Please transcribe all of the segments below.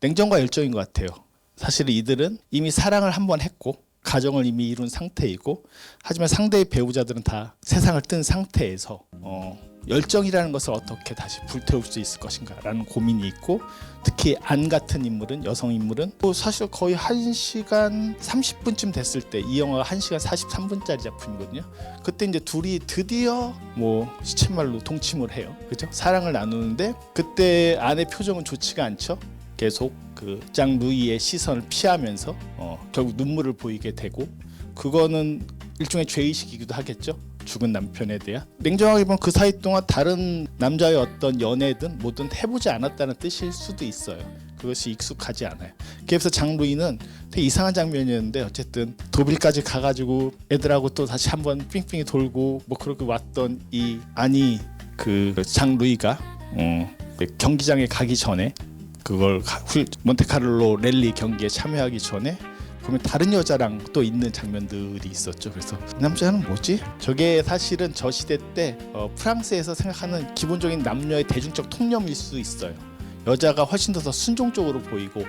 냉정과 열정인 것 같아요. 사실 이들은 이미 사랑을 한번 했고 가정을 이미 이룬 상태이고, 하지만 상대의 배우자들은 다 세상을 뜬 상태에서 열정이라는 것을 어떻게 다시 불태울 수 있을 것인가 라는 고민이 있고, 특히 안 같은 인물은, 여성 인물은 또 사실 거의 1시간 30분쯤 됐을 때, 이 영화가 1시간 43분짜리 작품이거든요. 그때 이제 둘이 드디어 시쳇말로 동침을 해요. 그죠? 사랑을 나누는데 그때 아내 표정은 좋지가 않죠. 계속 그 장 루이의 시선을 피하면서 결국 눈물을 보이게 되고, 그거는 일종의 죄의식이기도 하겠죠. 죽은 남편에 대한. 냉정하게 보면 그 사이 동안 다른 남자의 어떤 연애든 뭐든 해보지 않았다는 뜻일 수도 있어요. 그것이 익숙하지 않아요. 그래서 장 루이는 되게 이상한 장면이었는데, 어쨌든 도빌까지 가가지고 애들하고 또 다시 한번 삥삥이 돌고 그렇게 왔던 이 아니, 그 장 루이가 경기장에 가기 전에, 그걸 몬테카를로 랠리 경기에 참여하기 전에 보면 다른 여자랑 또 있는 장면들이 있었죠. 그래서 이 남자는 뭐지? 저게 사실은 저 시대 때 프랑스에서 생각하는 기본적인 남녀의 대중적 통념일 수 있어요. 여자가 훨씬 더 순종적으로 보이고,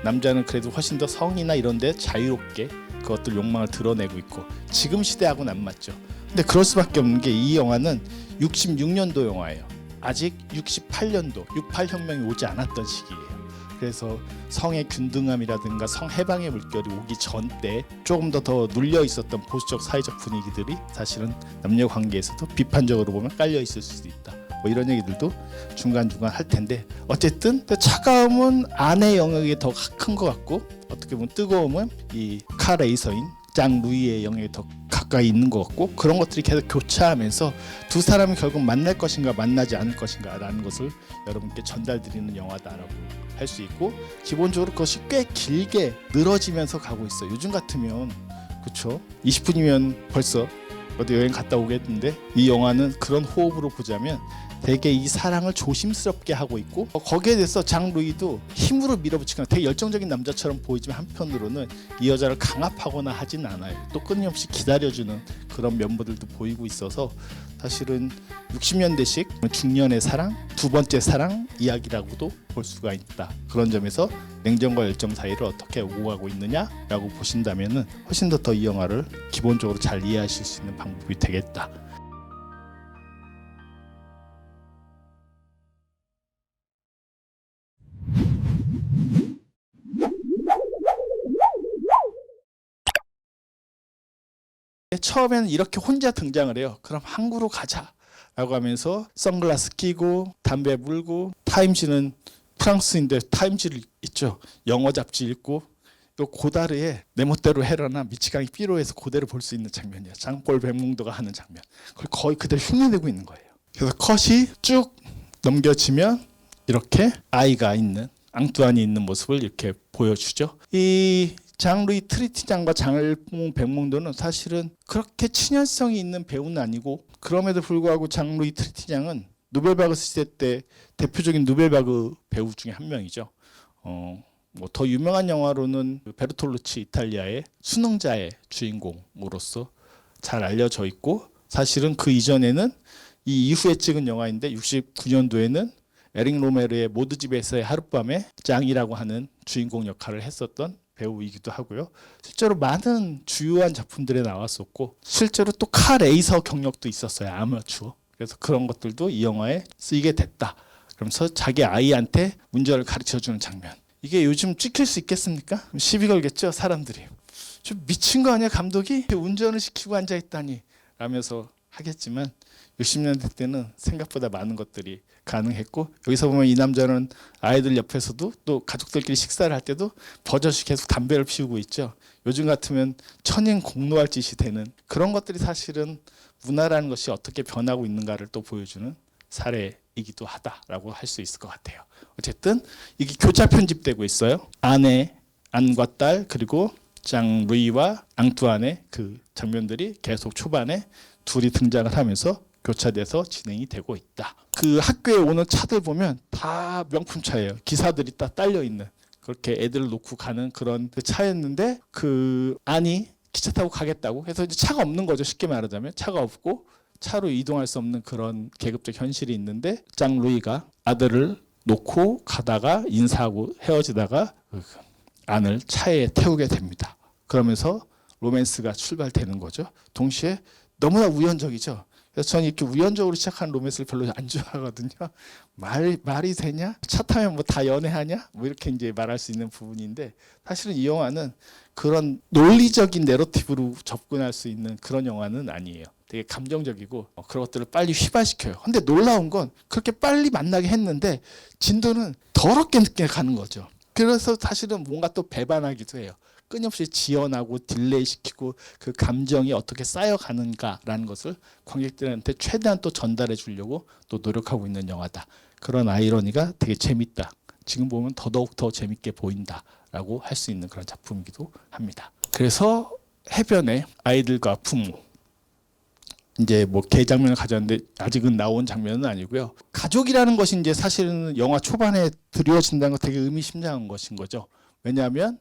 남자는 그래도 훨씬 더 성이나 이런 데 자유롭게 그것들 욕망을 드러내고 있고, 지금 시대하고는 안 맞죠. 근데 그럴 수밖에 없는 게, 이 영화는 66년도 영화예요. 아직 68년도 68혁명이 오지 않았던 시기예요. 그래서 성의 균등함이라든가 성해방의 물결이 오기 전 때 조금 더 눌려 있었던 보수적 사회적 분위기들이 사실은 남녀 관계에서도 비판적으로 보면 깔려 있을 수도 있다. 이런 얘기들도 중간중간 할 텐데, 어쨌든 차가움은 아내 영역이 더 큰 것 같고, 어떻게 보면 뜨거움은 이 카 레이서인 장 루이의 영역이 더 가까이 있는 것 같고, 그런 것들이 계속 교차하면서 두 사람이 결국 만날 것인가 만나지 않을 것인가 라는 것을 여러분께 전달드리는 영화다라고 할 수 있고, 기본적으로 그것이 꽤 길게 늘어지면서 가고 있어요. 요즘 같으면 그렇죠, 20분이면 벌써 어디 여행 갔다 오겠는데, 이 영화는 그런 호흡으로 보자면 되게 이 사랑을 조심스럽게 하고 있고, 거기에 대해서 장 루이도 힘으로 밀어붙이거나 되게 열정적인 남자처럼 보이지만, 한편으로는 이 여자를 강압하거나 하진 않아요. 또 끊임없이 기다려주는 그런 면모들도 보이고 있어서, 사실은 60년대식 중년의 사랑, 두 번째 사랑 이야기라고도 볼 수가 있다. 그런 점에서 냉정과 열정 사이를 어떻게 오고 가고 있느냐라고 보신다면은 훨씬 더 이 영화를 기본적으로 잘 이해하실 수 있는 방법이 되겠다. 처음에는 이렇게 혼자 등장을 해요. 그럼 항구로 가자 라고 하면서 선글라스 끼고 담배 물고, 타임지는 프랑스인데 타임지를 있죠. 영어 잡지 읽고, 또 고다르의 내 멋대로 해라나 미치광이 삐로에서 그대로 볼 수 있는 장면이에요. 장폴 백몽도가 하는 장면. 그걸 거의 그대로 흉내내고 있는 거예요. 그래서 컷이 쭉 넘겨지면 이렇게 아이가 있는, 앙뚜안이 있는 모습을 이렇게 보여주죠. 이 장 루이 트리티장과 장폴 백몽도는 사실은 그렇게 친연성이 있는 배우는 아니고, 그럼에도 불구하고 장 루이 트리티장은 노벨바그 시대 때 대표적인 노벨바그 배우 중에 한 명이죠. 더 유명한 영화로는 베르톨루치 이탈리아의 수능자의 주인공으로서 잘 알려져 있고, 사실은 그 이전에는 이 이후에 찍은 영화인데, 69년도에는 에릭 로메르의 모드집에서의 하룻밤의 짱이라고 하는 주인공 역할을 했었던 배우이기도 하고요. 실제로 많은 주요한 작품들에 나왔었고, 실제로 또 카 레이서 경력도 있었어요. 아마추어. 그래서 그런 것들도 이 영화에 쓰이게 됐다. 그러면서 자기 아이한테 운전을 가르쳐주는 장면. 이게 요즘 찍힐 수 있겠습니까? 시비 걸겠죠, 사람들이. 좀 미친 거 아니야, 감독이? 운전을 시키고 앉아있다니 라면서 하겠지만, 60년대 때는 생각보다 많은 것들이 가능했고, 여기서 보면 이 남자는 아이들 옆에서도, 또 가족들끼리 식사를 할 때도 버젓이 계속 담배를 피우고 있죠. 요즘 같으면 천인 공노할 짓이 되는 그런 것들이 사실은 문화라는 것이 어떻게 변하고 있는가를 또 보여주는 사례이기도 하다라고 할 수 있을 것 같아요. 어쨌든 이게 교차 편집되고 있어요. 아내, 안과 딸, 그리고 장 루이와 앙뚜안의 그 장면들이 계속 초반에 둘이 등장을 하면서 교차돼서 진행이 되고 있다. 그 학교에 오는 차들 보면 다 명품 차예요. 기사들이 딱 딸려 있는, 그렇게 애들을 놓고 가는 그런 그 차였는데, 그 안이 기차 타고 가겠다고 해서 이제 차가 없는 거죠. 쉽게 말하자면 차가 없고 차로 이동할 수 없는 그런 계급적 현실이 있는데, 장 루이가 아들을 놓고 가다가 인사하고 헤어지다가 그 안을 차에 태우게 됩니다. 그러면서 로맨스가 출발되는 거죠. 동시에 너무나 우연적이죠. 그래서 저는 이렇게 우연적으로 시작하는 로맨스를 별로 안 좋아하거든요. 말이 되냐? 차 타면 뭐 다 연애하냐? 뭐 이렇게 이제 말할 수 있는 부분인데, 사실은 이 영화는 그런 논리적인 내러티브로 접근할 수 있는 그런 영화는 아니에요. 되게 감정적이고 그런 것들을 빨리 휘발시켜요. 근데 놀라운 건 그렇게 빨리 만나게 했는데 진도는 더럽게 늦게 가는 거죠. 그래서 사실은 뭔가 또 배반하기도 해요. 끊임없이 지연하고 딜레이 시키고 그 감정이 어떻게 쌓여가는가라는 것을 관객들한테 최대한 또 전달해 주려고 또 노력하고 있는 영화다. 그런 아이러니가 되게 재밌다. 지금 보면 더더욱 더 재밌게 보인다라고 할 수 있는 그런 작품이기도 합니다. 그래서 해변에 아이들과 부모, 이제 뭐 개 장면을 가졌는데 아직은 나온 장면은 아니고요. 가족이라는 것이 이제 사실은 영화 초반에 드리워진다는 거 되게 의미심장한 것인 거죠. 왜냐하면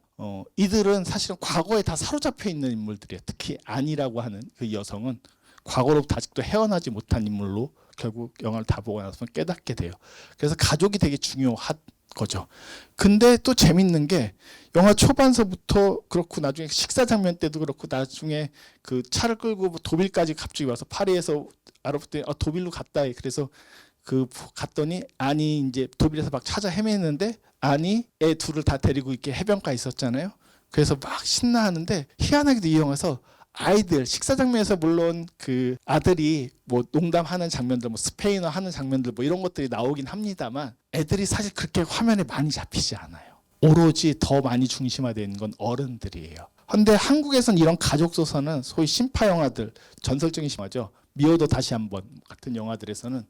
이들은 사실은 과거에 다 사로잡혀 있는 인물들이에요. 특히 안이라고 하는 그 여성은 과거로부터 아직도 헤어나지 못한 인물로 결국 영화를 다 보고 나서 깨닫게 돼요. 그래서 가족이 되게 중요한 거죠. 근데 또 재밌는 게 영화 초반서부터 그렇고 나중에 식사 장면 때도 그렇고 나중에 그 차를 끌고 도빌까지 갑자기 와서 파리에서 알아봤더니 도빌로 갔다. 그래서 그 갔더니 안이 이제 도빌에서 막 찾아 헤매는데 안이 애 둘을 다 데리고 이렇게 해변가에 있었잖아요. 그래서 막 신나하는데 희한하게도 이 영화에서 아이들 식사 장면에서 물론 그 아들이 뭐 농담하는 장면들, 뭐 스페인어 하는 장면들 뭐 이런 것들이 나오긴 합니다만 애들이 사실 그렇게 화면에 많이 잡히지 않아요. 오로지 더 많이 중심화되는 건 어른들이에요. 그런데 한국에선 이런 가족 소설은 소위 신파 영화들, 전설적인 신화죠. 미워도 다시 한번 같은 영화들에서는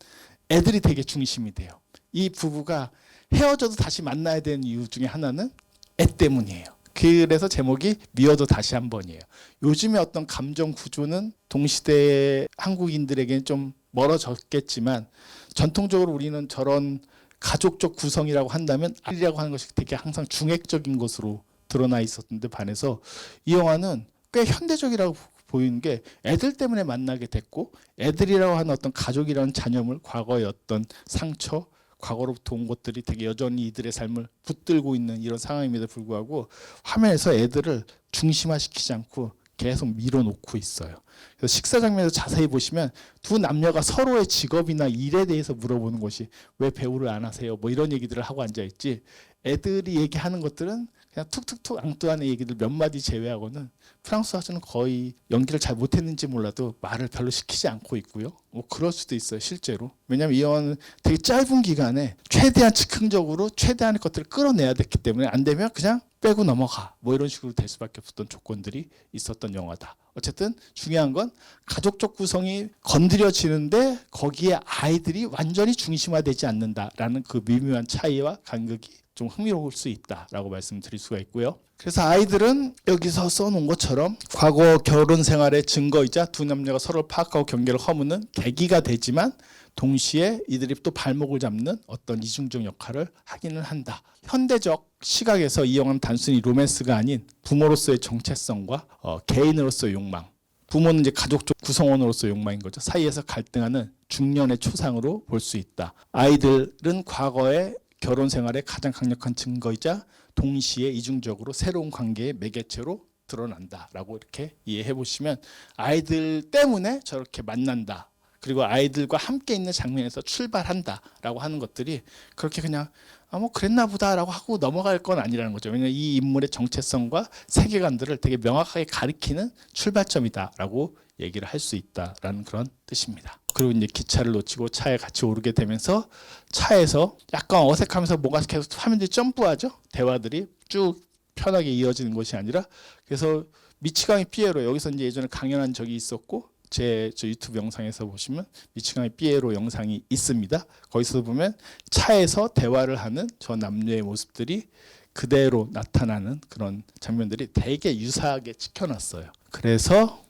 애들이 되게 중심이 돼요. 이 부부가 헤어져도 다시 만나야 되는 이유 중에 하나는 애 때문이에요. 그래서 제목이 미워도 다시 한 번이에요. 요즘의 어떤 감정 구조는 동시대의 한국인들에게는 좀 멀어졌겠지만 전통적으로 우리는 저런 가족적 구성이라고 한다면 아이라고 하는 것이 되게 항상 중액적인 것으로 드러나 있었는데 반해서 이 영화는 꽤 현대적이라고 보이는 게 애들 때문에 만나게 됐고 애들이라고 하는 어떤 가족이라는 잔여물, 과거의 어떤 상처, 과거로부터 온 것들이 되게 여전히 이들의 삶을 붙들고 있는 이런 상황임에도 불구하고 화면에서 애들을 중심화시키지 않고 계속 밀어놓고 있어요. 그래서 식사 장면에서 자세히 보시면 두 남녀가 서로의 직업이나 일에 대해서 물어보는 것이 왜 배우를 안 하세요? 뭐 이런 얘기들을 하고 앉아있지 애들이 얘기하는 것들은 그냥 툭툭툭 앙뚜안의 얘기들 몇 마디 제외하고는 프랑스 화자는 거의 연기를 잘 못했는지 몰라도 말을 별로 시키지 않고 있고요. 뭐 그럴 수도 있어요, 실제로. 왜냐하면 이 영화는 되게 짧은 기간에 최대한 즉흥적으로 최대한의 것들을 끌어내야 됐기 때문에 안 되면 그냥 빼고 넘어가. 뭐 이런 식으로 될 수밖에 없었던 조건들이 있었던 영화다. 어쨌든 중요한 건 가족적 구성이 건드려지는데 거기에 아이들이 완전히 중심화되지 않는다라는 그 미묘한 차이와 간극이 좀 흥미로울 수 있다라고 말씀드릴 수가 있고요. 그래서 아이들은 여기서 써놓은 것처럼 과거 결혼 생활의 증거이자 두 남녀가 서로를 파악하고 경계를 허무는 계기가 되지만 동시에 이들이 또 발목을 잡는 어떤 이중적 역할을 하기는 한다. 현대적 시각에서 이 영화는 단순히 로맨스가 아닌 부모로서의 정체성과 개인으로서의 욕망, 부모는 이제 가족적 구성원으로서의 욕망인 거죠. 사이에서 갈등하는 중년의 초상으로 볼 수 있다. 아이들은 과거의 결혼 생활의 가장 강력한 증거이자 동시에 이중적으로 새로운 관계의 매개체로 드러난다라고 이렇게 이해해 보시면 아이들 때문에 저렇게 만난다. 그리고 아이들과 함께 있는 장면에서 출발한다라고 하는 것들이 그렇게 그냥 뭐 그랬나 보다라고 하고 넘어갈 건 아니라는 거죠. 왜냐하면 이 인물의 정체성과 세계관들을 되게 명확하게 가리키는 출발점이다라고 얘기를 할 수 있다라는 그런 뜻입니다. 그리고 이제 기차를 놓치고 차에 같이 오르게 되면서 차에서 약간 어색하면서 뭔가 계속 화면들이 점프하죠. 대화들이 쭉 편하게 이어지는 것이 아니라 그래서 미치광이 피에로 여기서 이제 예전에 강연한 적이 있었고 저 유튜브 영상에서 보시면 미치광이 피에로 영상이 있습니다. 거기서 보면 차에서 대화를 하는 저 남녀의 모습들이 그대로 나타나는 그런 장면들이 되게 유사하게 찍혀놨어요. 그래서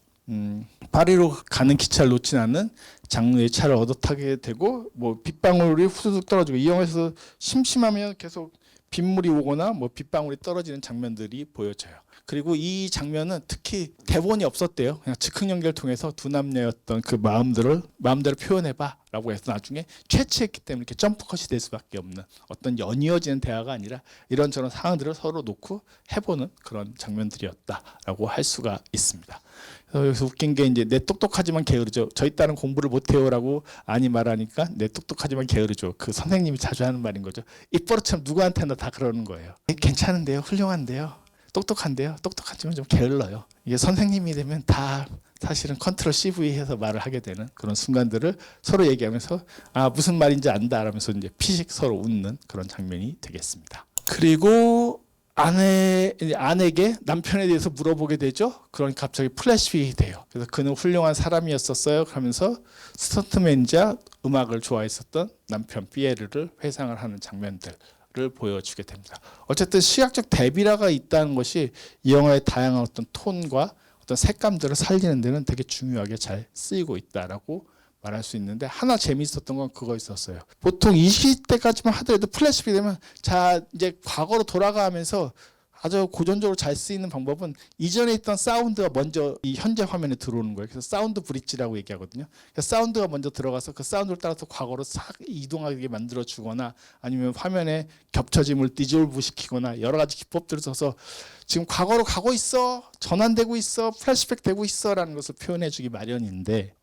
파리로 가는 기차를 놓지 않는 장르의 차를 얻어 타게 되고 뭐 빗방울이 후두둑 떨어지고 이 영화에서 심심하면 계속 빗물이 오거나 뭐 빗방울이 떨어지는 장면들이 보여져요. 그리고 이 장면은 특히 대본이 없었대요. 그냥 즉흥 연기를 통해서 두 남녀였던 그 마음대로 표현해봐라고 해서 나중에 채취했기 때문에 이렇게 점프컷이 될 수밖에 없는 어떤 연이어지는 대화가 아니라 이런저런 상황들을 서로 놓고 해보는 그런 장면들이었다라고 할 수가 있습니다. 그래서 여기서 웃긴 게 이제 내 똑똑하지만 게으르죠. 저희 딸은 공부를 못해요라고 아니 말하니까 내 똑똑하지만 게으르죠. 그 선생님이 자주 하는 말인 거죠. 입버릇처럼 누구한테나 다 그러는 거예요. 괜찮은데요, 훌륭한데요, 똑똑한데요, 똑똑하지만 좀 게을러요. 이게 선생님이 되면 다 사실은 컨트롤 CV 해서 말을 하게 되는 그런 순간들을 서로 얘기하면서 아 무슨 말인지 안다 라면서 이제 피식 서로 웃는 그런 장면이 되겠습니다. 그리고 아내에게 남편에 대해서 물어보게 되죠. 그러니까 갑자기 플래시백이 돼요. 그래서 그는 훌륭한 사람이었었어요. 그러면서 스턴트맨이자 음악을 좋아했었던 남편 피에르를 회상을 하는 장면들을 보여주게 됩니다. 어쨌든 시각적 대비라가 있다는 것이 이 영화의 다양한 어떤 톤과 어떤 색감들을 살리는 데는 되게 중요하게 잘 쓰이고 있다라고 말할 수 있는데, 하나 재미있었던 건 그거 있었어요. 보통 20대까지만 하더라도 플래시백이 되면 자 이제 과거로 돌아가면서 아주 고전적으로 잘 쓰이는 방법은 이전에 있던 사운드가 먼저 이 현재 화면에 들어오는 거예요. 그래서 사운드 브릿지라고 얘기하거든요. 그래서 사운드가 먼저 들어가서 그 사운드를 따라서 과거로 싹 이동하게 만들어 주거나 아니면 화면에 겹쳐짐을 디졸브 시키거나 여러 가지 기법들을 써서 지금 과거로 가고 있어, 전환되고 있어, 플래시백 되고 있어 라는 것을 표현해 주기 마련인데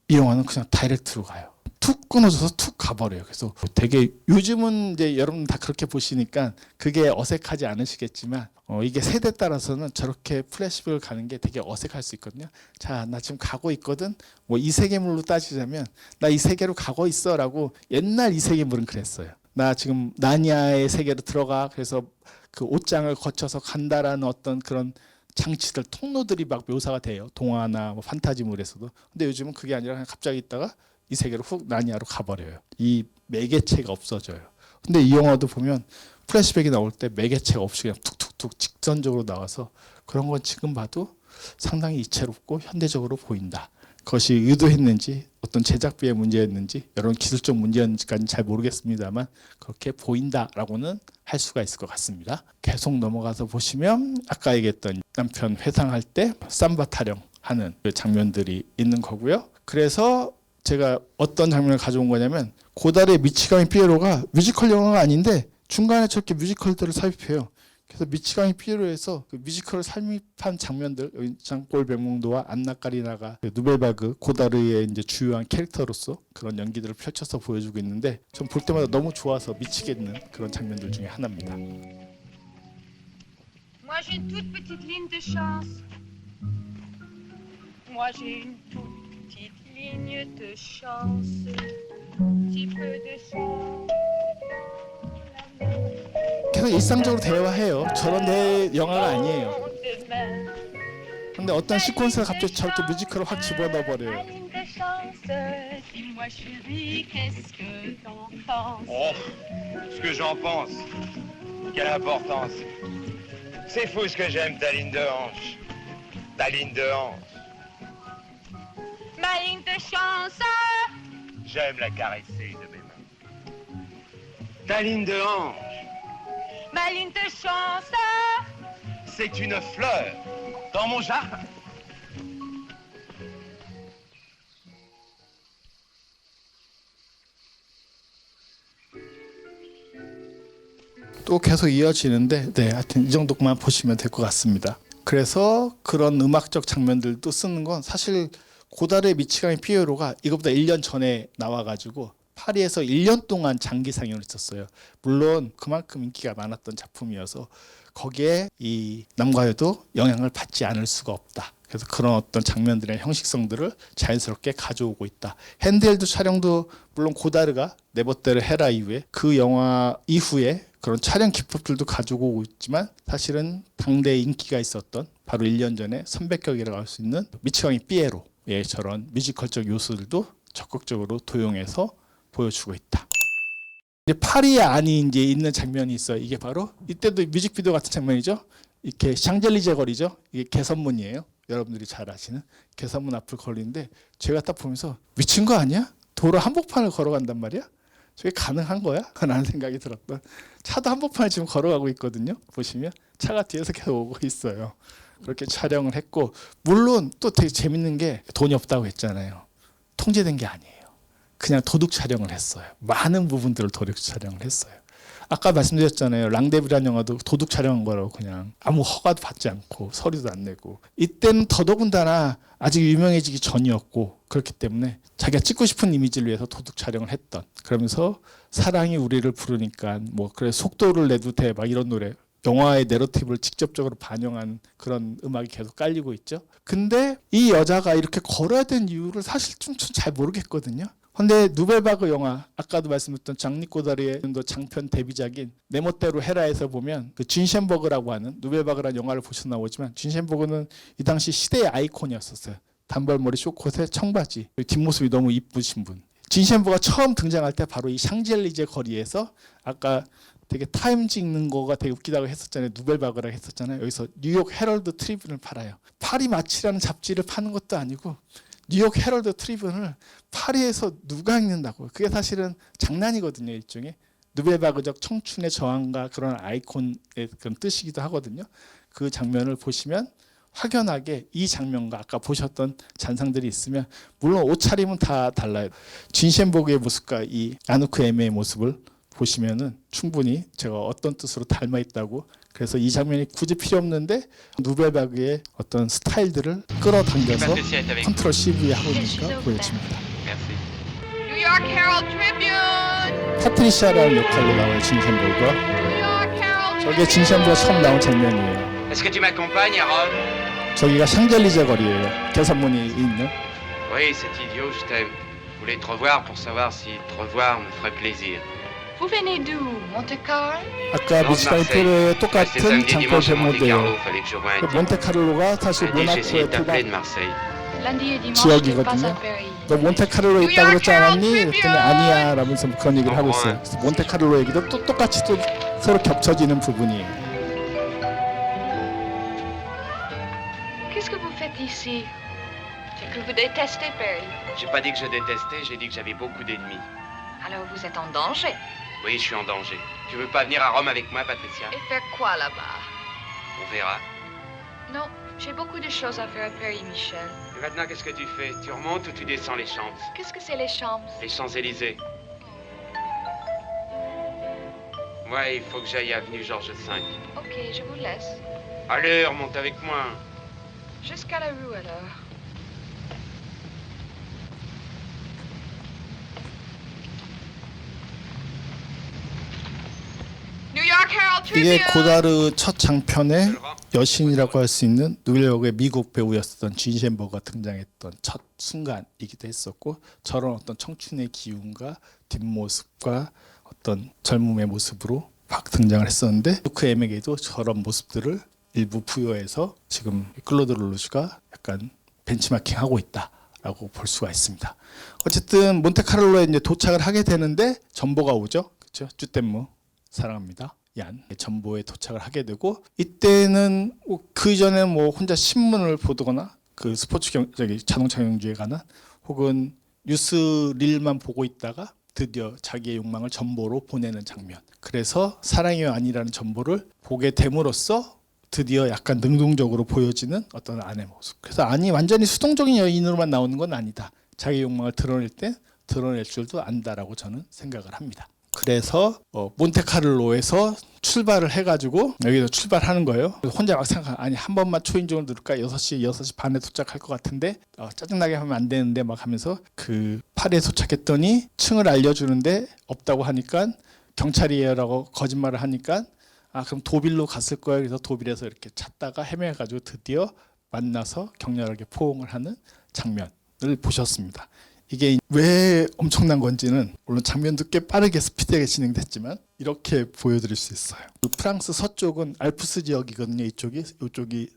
이 영화는 그냥 다이렉트로 가요. 툭 끊어져서 툭 가버려요. 그래서 되게 요즘은 이제 여러분 다 그렇게 보시니까 그게 어색하지 않으시겠지만 이게 세대 따라서는 저렇게 플래시백을 가는 게 되게 어색할 수 있거든요. 자, 나 지금 가고 있거든. 뭐 이 세계물로 따지자면 나 이 세계로 가고 있어라고 옛날 이 세계물은 그랬어요. 나 지금 나니아의 세계로 들어가. 그래서 그 옷장을 거쳐서 간다라는 어떤 그런 장치들, 통로들이 막 묘사가 돼요. 동화나 뭐 판타지물에서도. 근데 요즘은 그게 아니라 그냥 갑자기 있다가 이 세계로 훅 나니아로 가버려요. 이 매개체가 없어져요. 근데 이 영화도 보면 플래시백이 나올 때 매개체가 없이 그냥 툭툭툭 직선적으로 나와서 그런 건 지금 봐도 상당히 이채롭고 현대적으로 보인다. 그것이 의도했는지 어떤 제작비의 문제였는지 여러 기술적 문제였는지까지는 잘 모르겠습니다만 그렇게 보인다라고는 할 수가 있을 것 같습니다. 계속 넘어가서 보시면 아까 얘기했던 남편 회상할 때 삼바 타령하는 그 장면들이 있는 거고요. 그래서 제가 어떤 장면을 가져온 거냐면 고달의 미치광이 피에로가 뮤지컬 영화가 아닌데 중간에 저렇게 뮤지컬들을 삽입해요. 그래서 미치광이 피에로에서 그 뮤지컬을 삽입한 장면들, 장폴 벨몽도와 안나 까리나가 누벨바그 고다르의 이제 주요한 캐릭터로서 그런 연기들을 펼쳐서 보여주고 있는데 전 볼 때마다 너무 좋아서 미치겠는 그런 장면들 중에 하나입니다. Moi j'ai une toute petite ligne de chance. Moi j'ai une toute petite ligne de chance. Petit peu de chance. 계속 일상적으로 대화해요. 저런 영화가 아니에요. 근데 어떤 시퀀스가 갑자기 저렇게 뮤지컬을 확 집어넣어 버려요. Oh, ce que j'en pense. Quelle importance. C'est fou ce que j'aime ta ligne de hanche. Ta ligne de hanche. Ma ligne de chance. J'aime la caresser de mes mains. Ta ligne de hanche. Ma ligne de chance. C'est une fleur dans mon jardin. 또 계속 이어지는데 하여튼 이 정도만 보시면 될 것 같습니다. 그래서 그런 음악적 장면들도 쓰는 건 사실 고달의 미치광이 피에로가 이것보다 1년 전에 나와가지고 파리에서 1년 동안 장기 상영을 했었어요. 물론 그만큼 인기가 많았던 작품이어서 거기에 이 남과 여도 영향을 받지 않을 수가 없다. 그래서 그런 어떤 장면들의 형식성들을 자연스럽게 가져오고 있다. 핸드헬드 촬영도 물론 고다르가 네버테르 헤라 이후에 그 영화 이후에 그런 촬영 기법들도 가지고 있지만 사실은 당대에 인기가 있었던 바로 1년 전에 선배격이라고 할 수 있는 미치광이 피에로의 저런 뮤지컬적 요소들도 적극적으로 도용해서 보여주고 있다. 이제 파리 안이 이제 있는 장면이 있어요. 이게 바로 이때도 뮤직비디오 같은 장면이죠. 이렇게 샹젤리제 거리죠. 이게 개선문이에요. 여러분들이 잘 아시는 개선문 앞을 걸리는데 제가 딱 보면서 미친 거 아니야? 도로 한복판을 걸어간단 말이야? 저게 가능한 거야? 라는 생각이 들었던, 차도 한복판을 지금 걸어가고 있거든요. 보시면 차가 뒤에서 계속 오고 있어요. 그렇게 촬영을 했고, 물론 또 되게 재밌는 게 돈이 없다고 했잖아요. 통제된 게 아니에요. 그냥 도둑 촬영을 했어요. 많은 부분들을 도둑 촬영을 했어요. 아까 말씀드렸잖아요. 랑데브라는 영화도 도둑 촬영한 거라고 그냥 아무 허가도 받지 않고 서류도 안 내고. 이때는 더더군다나 아직 유명해지기 전이었고, 그렇기 때문에 자기가 찍고 싶은 이미지를 위해서 도둑 촬영을 했던, 그러면서 사랑이 우리를 부르니까 뭐 그래 속도를 내도 돼 막 이런 노래, 영화의 내러티브를 직접적으로 반영한 그런 음악이 계속 깔리고 있죠. 근데 이 여자가 이렇게 걸어야 되는 이유를 사실 좀 잘 모르겠거든요. 근데 누벨바그 영화, 아까도 말씀드렸던 장리 꼬다르의 장편 데뷔작인 내 멋대로 해라에서 보면 그 진셴버그라고 하는, 누벨바그라는 영화를 보셔서 나오지만 진셴버그는 이 당시 시대의 아이콘이었었어요. 단발머리 쇼컷에 청바지, 뒷모습이 너무 이쁘신 분. 진셴버그가 처음 등장할 때 바로 이 샹젤리제 거리에서, 아까 되게 타임즈 읽는 거가 되게 웃기다고 했었잖아요. 누벨바그라고 했었잖아요. 여기서 뉴욕 헤럴드 트리뷴을 팔아요. 파리 마치라는 잡지를 파는 것도 아니고 뉴욕 헤럴드 트리뷴을 파리에서 누가 읽는다고. 그게 사실은 장난이거든요. 일종의 누벨바그적 청춘의 저항과 그런 아이콘의 그런 뜻이기도 하거든요. 그 장면을 보시면 확연하게 이 장면과 아까 보셨던 잔상들이 있으면, 물론 옷차림은 다 달라요. 진셴버그의 모습과 이 아누크 에메의 모습을 보시면은 충분히 제가 어떤 뜻으로 닮아 있다고, 그래서 이 장면이 굳이 필요 없는데 누벨바그의 어떤 스타일들을 끌어당겨서 컨트롤 CV 하고 있는 거 보여집니다. New York Herald Tribune. 파트리샤라는 역할로 나와요, 진셴버그가. New York Herald 저게 진셴버그가 처음 나온 장면이에요. Est-ce que tu m'accompagnes, Harold? 저기가 샹젤리제 거리예요. 계산문이 있는. Oui, cet idiot, je t'aime. Je voulais te revoir pour savoir si te revoir me ferait plaisir. Vous venez d'où? Monte-Carlo? 아까 미치가이 토르의 Resté 똑같은 samedi, 장편 dimanche à Monte 제목이에요. Carlo, fallait que je revoie un type. 몬테카를로가 사실 Lundi, j'ai essayé 모나코의 de t'appeler de 토박 Marseille. Lundi et dimanche, je passe 지역이거든요. à Paris. 너 몬테카를로 있다 그러지 않았니? 그랬더니 아니야 라면서 그런 얘기를 하고 있어요. 그래서 몬테카를로 얘기도 또 똑같이 또 서로 겹쳐지는 부분이에요. Qu'est-ce que vous faites ici? C'est que vous détestez Paris. J'ai pas dit que je détestais, j'ai dit que j'avais beaucoup d'ennemis. Alors vous êtes en danger. Oui, je suis en danger. Tu veux pas venir à Rome avec moi, Patricia? Et faire quoi là-bas? On verra. Non, j'ai beaucoup de choses à faire à Paris, Michel. Et maintenant, qu'est-ce que tu fais? Tu remontes ou tu descends les Champs? Qu'est-ce que c'est les Champs? Les Champs-Élysées. Moi, il faut que j'aille avenue Georges V. Ok, je vous laisse. Allez, remonte avec moi. Jusqu'à la rue alors. New York Herald 이게 Tribune. 고다르 첫 장편의 여신이라고 할 수 있는 뉴욕의 미국 배우였었던 진셴버그가 등장했던 첫 순간이기도 했었고, 저런 어떤 청춘의 기운과 뒷모습과 어떤 젊음의 모습으로 막 등장을 했었는데, 그 에메게도 저런 모습들을 일부 부여해서 지금 클로드 르루즈가 약간 벤치마킹하고 있다라고 볼 수가 있습니다. 어쨌든 몬테카를로에 이제 도착을 하게 되는데 전보가 오죠, 그렇죠? 주댐무 사랑합니다. 얀 전보에 도착을 하게 되고, 이때는 그 전에 뭐 혼자 신문을 보거나 그 스포츠 자동차 경주에 관한 혹은 뉴스 릴만 보고 있다가 드디어 자기의 욕망을 전보로 보내는 장면. 그래서 사랑이 아니라는 전보를 보게 됨으로써 드디어 약간 능동적으로 보여지는 어떤 아내 모습. 그래서 아니 완전히 수동적인 여인으로만 나오는 건 아니다. 자기 욕망을 드러낼 때 드러낼 줄도 안다라고 저는 생각을 합니다. 그래서 몬테카를로에서 출발을 해가지고 여기서 출발하는 거예요. 혼자 막 생각, 아니 한 번만 초인종을 누를까? 6시 반에 도착할 것 같은데 짜증나게 하면 안 되는데 막 하면서 그 파리에 도착했더니 층을 알려주는데 없다고 하니까 경찰이에요라고 거짓말을 하니까 그럼 도빌로 갔을 거예요. 그래서 도빌에서 이렇게 찾다가 헤매가지고 드디어 만나서 격렬하게 포옹을 하는 장면을 보셨습니다. 이게 왜 엄청난 건지는 물론 장면도 꽤 빠르게 스피드하게 진행됐지만 이렇게 보여드릴 수 있어요. 프랑스 서쪽은 알프스 지역이거든요. 이쪽이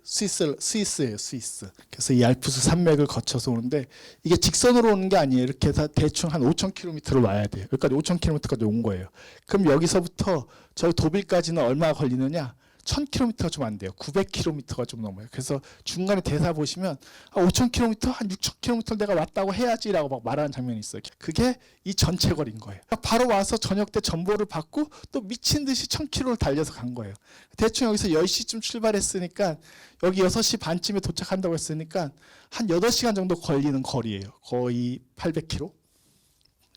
스위스예요. 스위스. 그래서 이 알프스 산맥을 거쳐서 오는데 이게 직선으로 오는 게 아니에요. 이렇게 해서 대충 한 5,000km를 와야 돼요. 여기까지 5,000km까지 온 거예요. 그럼 여기서부터 저희 도빌까지는 얼마나 걸리느냐? 1000km가 좀 안 돼요. 900km가 좀 넘어요. 그래서 중간에 대사 보시면 5000km, 한 6000km 내가 왔다고 해야지라고 막 말하는 장면이 있어요. 그게 이 전체 거리인 거예요. 바로 와서 저녁 때 전보를 받고 또 미친 듯이 1000km를 달려서 간 거예요. 대충 여기서 10시쯤 출발했으니까 여기 6시 반쯤에 도착한다고 했으니까 한 8시간 정도 걸리는 거리예요. 거의 800km.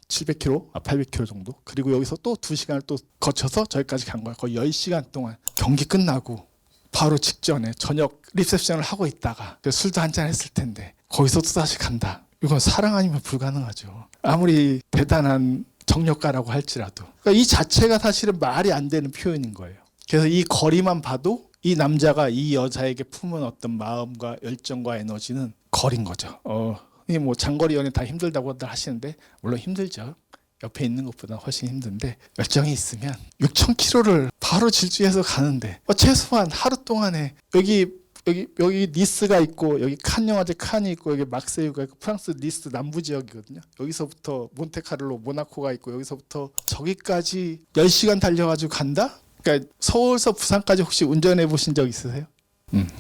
700km, 800km 정도. 그리고 여기서 또 2시간을 또 거쳐서 저기까지 간 거예요. 거의 10시간 동안 경기 끝나고 바로 직전에 저녁 리셉션을 하고 있다가 술도 한잔 했을 텐데 거기서 또 다시 간다. 이건 사랑 아니면 불가능하죠. 아무리 대단한 정력가라고 할지라도. 그러니까 이 자체가 사실은 말이 안 되는 표현인 거예요. 그래서 이 거리만 봐도 이 남자가 이 여자에게 품은 어떤 마음과 열정과 에너지는 거린 거죠. 이 뭐 장거리 연애 다 힘들다고들 하시는데 물론 힘들죠. 옆에 있는 것보다 훨씬 힘든데 열정이 있으면 6000km를 바로 질주해서 가는데 최소한 하루 동안에 여기 니스가 있고 여기 칸 영화제 칸이 있고 여기 막세유가 있고 프랑스 니스 남부 지역이거든요. 여기서부터 몬테카를로 모나코가 있고 여기서부터 저기까지 10시간 달려가지고 간다? 그러니까 서울서 부산까지 혹시 운전해 보신 적 있으세요?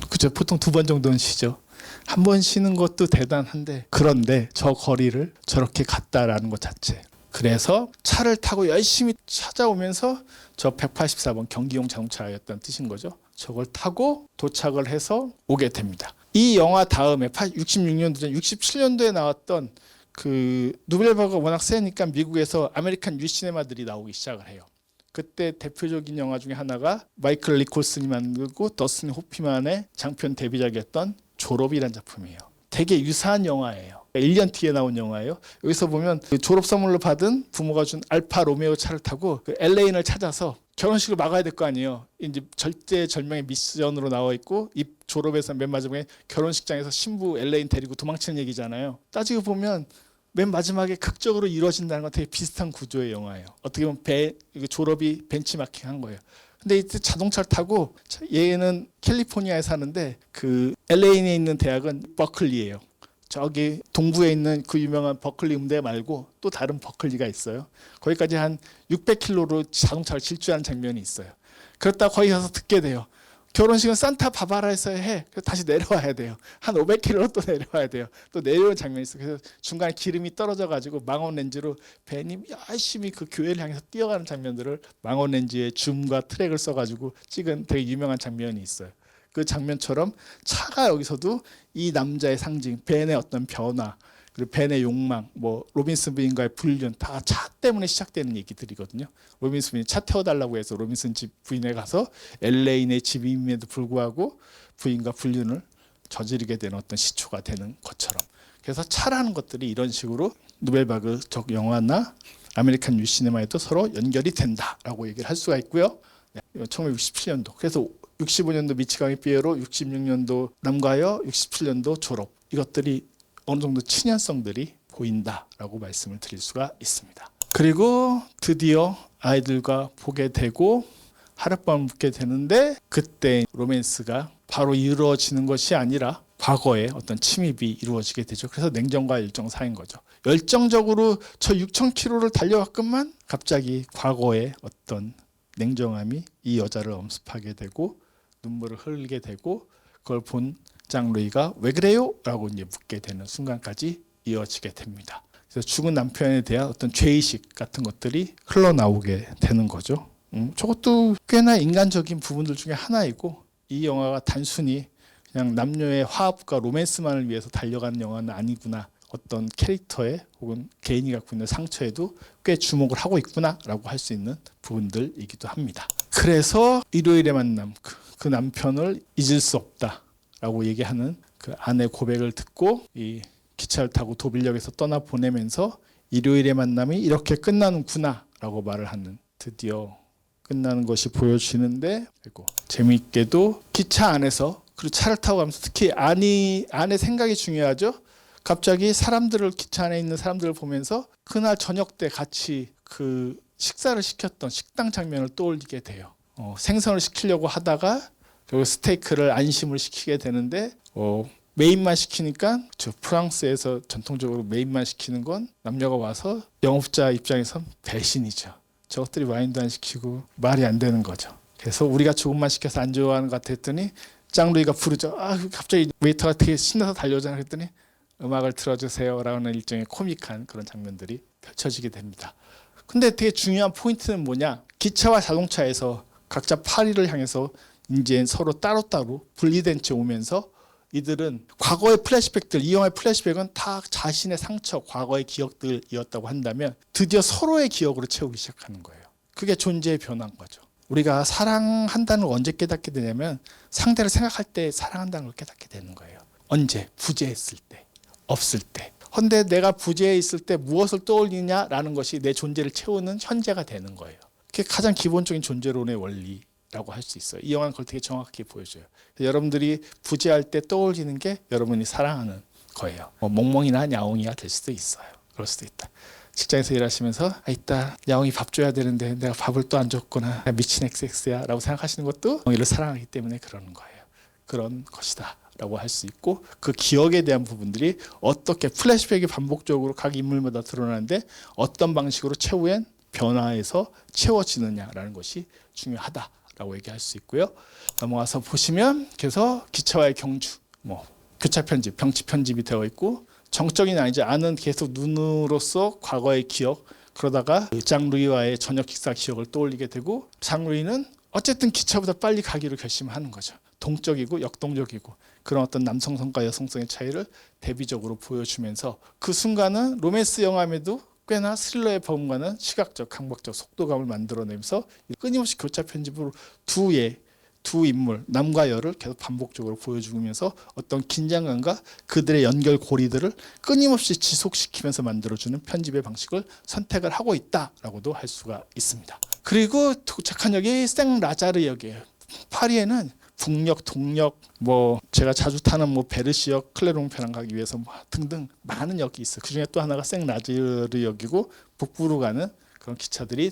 그죠. 보통 2번 정도는 쉬죠. 한 번 쉬는 것도 대단한데 그런데 저 거리를 저렇게 갔다라는 것 자체. 그래서 차를 타고 열심히 찾아오면서 저 184번 경기용 자동차였다는 뜻인 거죠. 저걸 타고 도착을 해서 오게 됩니다. 이 영화 다음에 66년도 전 67년도에 나왔던 그 누벨바가 워낙 세니까 미국에서 아메리칸 뉴시네마들이 나오기 시작을 해요. 그때 대표적인 영화 중에 하나가 마이클 니콜슨이 만들고 더스틴 호피만의 장편 데뷔작이었던 졸업이라는 작품이에요. 되게 유사한 영화예요. 1년 뒤에 나온 영화예요. 여기서 보면 그 졸업 선물로 받은 부모가 준 알파 로메오 차를 타고 그 엘레인을 찾아서 결혼식을 막아야 될 거 아니에요. 이제 절대절명의 미션으로 나와 있고 이 졸업에서 맨 마지막에 결혼식장에서 신부 엘레인 데리고 도망치는 얘기잖아요. 따지고 보면 맨 마지막에 극적으로 이루어진다는 건 되게 비슷한 구조의 영화예요. 어떻게 보면 졸업이 벤치마킹한 거예요. 근데 이때 자동차를 타고 얘는 캘리포니아에 사는데 그 LA에 있는 대학은 버클리예요. 저기 동부에 있는 그 유명한 버클리 음대 말고 또 다른 버클리가 있어요. 거기까지 한 600km로 자동차를 질주하는 장면이 있어요. 그렇다 거기 가서 듣게 돼요. 결혼식은 산타 바바라에서 해. 그래서 다시 내려와야 돼요. 한 500km로 또 내려와야 돼요. 또 내려오는 장면이 있어요. 그래서 중간에 기름이 떨어져가지고 망원 렌즈로 벤이 열심히 그 교회를 향해서 뛰어가는 장면들을 망원 렌즈에 줌과 트랙을 써가지고 찍은 되게 유명한 장면이 있어요. 그 장면처럼 차가 여기서도 이 남자의 상징, 벤의 어떤 변화, 그리고 벤의 욕망, 뭐 로빈슨 부인과의 불륜 다 차 때문에 시작되는 얘기들이거든요. 로빈슨 부인이 차 태워달라고 해서 로빈슨 집 부인에 가서 LA인의 집임에도 불구하고 부인과 불륜을 저지르게 되는 어떤 시초가 되는 것처럼. 그래서 차라는 것들이 이런 식으로 누벨바그적 영화나 아메리칸 뉴시네마에도 서로 연결이 된다라고 얘기를 할 수가 있고요. 1967년도. 그래서 65년도 미치광이 피에로, 66년도 남과여, 67년도 졸업. 이것들이 어느 정도 친연성들이 보인다라고 말씀을 드릴 수가 있습니다. 그리고 드디어 아이들과 보게 되고 하룻밤 묵게 되는데 그때 로맨스가 바로 이루어지는 것이 아니라 과거에 어떤 침입이 이루어지게 되죠. 그래서 냉정과 열정 사이인 거죠. 열정적으로 저 6000km를 달려갔건만 갑자기 과거의 어떤 냉정함이 이 여자를 엄습하게 되고 눈물을 흘리게 되고 그걸 본 장루이가 왜 그래요? 라고 이제 묻게 되는 순간까지 이어지게 됩니다. 그래서 죽은 남편에 대한 어떤 죄의식 같은 것들이 흘러나오게 되는 거죠. 저것도 꽤나 인간적인 부분들 중에 하나이고 이 영화가 단순히 그냥 남녀의 화합과 로맨스만을 위해서 달려가는 영화는 아니구나. 어떤 캐릭터의 혹은 개인이 갖고 있는 상처에도 꽤 주목을 하고 있구나라고 할 수 있는 부분들이기도 합니다. 그래서 일요일의 만남, 그 남편을 잊을 수 없다라고 얘기하는 그 아내 고백을 듣고 이 기차를 타고 도빌역에서 떠나 보내면서 일요일의 만남이 이렇게 끝나는구나라고 말을 하는 드디어 끝나는 것이 보여지는데 재미있게도 기차 안에서 그리고 차를 타고 가면서 특히 안의 생각이 중요하죠. 갑자기 사람들을 기차 안에 있는 사람들을 보면서 그날 저녁 때 같이 그 식사를 시켰던 식당 장면을 떠올리게 돼요. 생선을 시키려고 하다가 결국 스테이크를 안심을 시키게 되는데 메인만 시키니까 프랑스에서 전통적으로 메인만 시키는 건 남녀가 와서 영업자 입장에선 배신이죠. 저것들이 와인도 안 시키고 말이 안 되는 거죠. 그래서 우리가 조금만 시켜서 안 좋아하는 것 같아 했더니 짱루이가 부르죠. 갑자기 웨이터가 되게 신나서 달려오잖아 했더니 음악을 틀어주세요 라는 일종의 코믹한 그런 장면들이 펼쳐지게 됩니다. 근데 되게 중요한 포인트는 뭐냐, 기차와 자동차에서 각자 파리를 향해서 이제 서로 따로따로 분리된 채 오면서 이들은 과거의 플래시백들, 이 영화의 플래시백은 다 자신의 상처, 과거의 기억들이었다고 한다면 드디어 서로의 기억으로 채우기 시작하는 거예요. 그게 존재의 변화인 거죠. 우리가 사랑한다는 걸 언제 깨닫게 되냐면 상대를 생각할 때 사랑한다는 걸 깨닫게 되는 거예요. 언제? 부재했을 때, 없을 때. 근데 내가 부재해 있을 때 무엇을 떠올리냐라는 것이 내 존재를 채우는 현재가 되는 거예요. 그게 가장 기본적인 존재론의 원리라고 할 수 있어요. 이 영화는 그걸 되게 정확히 보여줘요. 여러분들이 부재할 때 떠올리는 게 여러분이 사랑하는 거예요. 멍멍이나 야옹이가 될 수도 있어요. 그럴 수도 있다. 직장에서 일하시면서 이따 야옹이 밥 줘야 되는데 내가 밥을 또 안 줬구나, 미친 XX야 라고 생각하시는 것도 야옹이를 사랑하기 때문에 그러는 거예요. 그런 것이다 라고 할 수 있고, 그 기억에 대한 부분들이 어떻게 플래시백이 반복적으로 각 인물마다 드러나는데 어떤 방식으로 최후엔 변화해서 채워지느냐라는 것이 중요하다라고 얘기할 수 있고요. 넘어가서 보시면 그래서 기차와의 경주, 교차 편집, 병치 편집이 되어 있고, 정적인 아니죠. 아는 계속 눈으로서 과거의 기억, 그러다가 짱루이와의 저녁 식사 기억을 떠올리게 되고, 짱루이는 어쨌든 기차보다 빨리 가기로 결심하는 거죠. 동적이고 역동적이고 그런 어떤 남성성과 여성성의 차이를 대비적으로 보여주면서 그 순간은 로맨스 영화임에도 꽤나 스릴러의 버금가는 시각적, 감각적 속도감을 만들어내면서 끊임없이 교차 편집으로 두 인물, 남과 여를 계속 반복적으로 보여주면서 어떤 긴장감과 그들의 연결 고리들을 끊임없이 지속시키면서 만들어주는 편집의 방식을 선택을 하고 있다라고도 할 수가 있습니다. 그리고 도착한 역이 생라자르 역이에요. 파리에는 북역, 동역, 제가 자주 타는 베르시역, 클레롱페랑 가기 위해서 등등 많은 역이 있어요. 그 중에 또 하나가 생라자르 역이고, 북부로 가는 그런 기차들이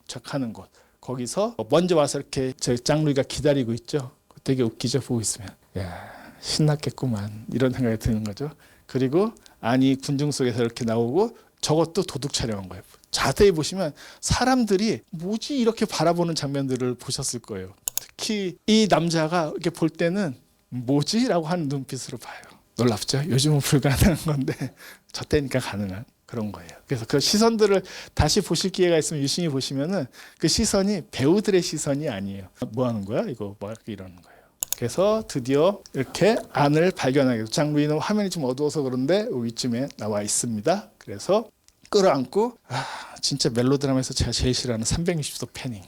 도착하는 곳. 거기서 먼저 와서 이렇게 짱루이가 기다리고 있죠. 되게 웃기죠, 보고 있으면. 야, 신났겠구만 이런 생각이 드는 거죠. 그리고 안이 군중 속에서 이렇게 나오고, 저것도 도둑 촬영한 거예요. 자세히 보시면 사람들이 뭐지 이렇게 바라보는 장면들을 보셨을 거예요. 특히 이 남자가 이렇게 볼 때는 뭐지? 라고 하는 눈빛으로 봐요. 놀랍죠? 요즘은 불가능한 건데 저 때니까 가능한 그런 거예요. 그래서 그 시선들을 다시 보실 기회가 있으면 유심히 보시면은 그 시선이 배우들의 시선이 아니에요. 뭐 하는 거야? 이거 이러는 거예요. 그래서 드디어 이렇게 안을 발견하게 돼요. 짱루이는 화면이 좀 어두워서 그런데 위쯤에 나와 있습니다. 그래서 끌어안고, 진짜 멜로드라마에서 제가 제일 싫어하는 360도 패닝.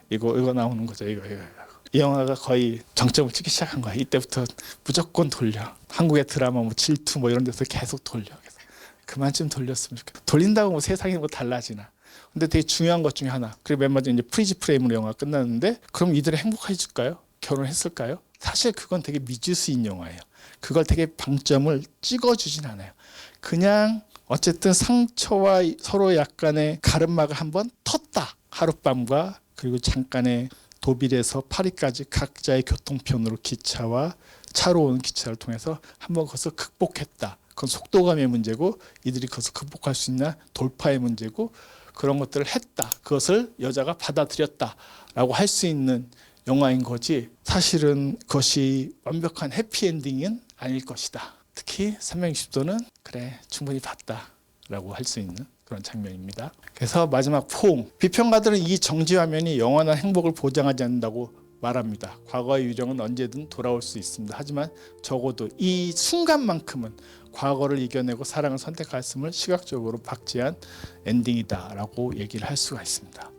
이거 나오는 거죠. 이거. 이 영화가 거의 정점을 찍기 시작한 거야. 이때부터 무조건 돌려. 한국의 드라마 질투 이런 데서 계속 돌려. 그만 좀 돌렸으면 좋겠다. 돌린다고 세상이 달라지나. 근데 되게 중요한 것 중에 하나. 그리고 맨 마지막에 이제 프리즈 프레임으로 영화가 끝났는데, 그럼 이들이 행복해질까요? 결혼했을까요? 사실 그건 되게 미지수인 영화예요. 그걸 되게 방점을 찍어주진 않아요. 그냥 어쨌든 상처와 서로 약간의 가름막을 한번 텄다. 하룻밤과 그리고 잠깐의 도빌에서 파리까지 각자의 교통편으로 기차와 차로 오는 기차를 통해서 한번 그것을 극복했다. 그건 속도감의 문제고, 이들이 그것을 극복할 수 있나 돌파의 문제고, 그런 것들을 했다. 그것을 여자가 받아들였다라고 할 수 있는 영화인 거지, 사실은 그것이 완벽한 해피엔딩은 아닐 것이다. 특히 360도는 그래 충분히 봤다라고 할 수 있는 그런 장면입니다. 그래서 마지막 포옹. 비평가들은 이 정지 화면이 영원한 행복을 보장하지 않는다고 말합니다. 과거의 유령은 언제든 돌아올 수 있습니다. 하지만 적어도 이 순간만큼은 과거를 이겨내고 사랑을 선택했음을 시각적으로 박제한 엔딩이다라고 얘기를 할 수가 있습니다.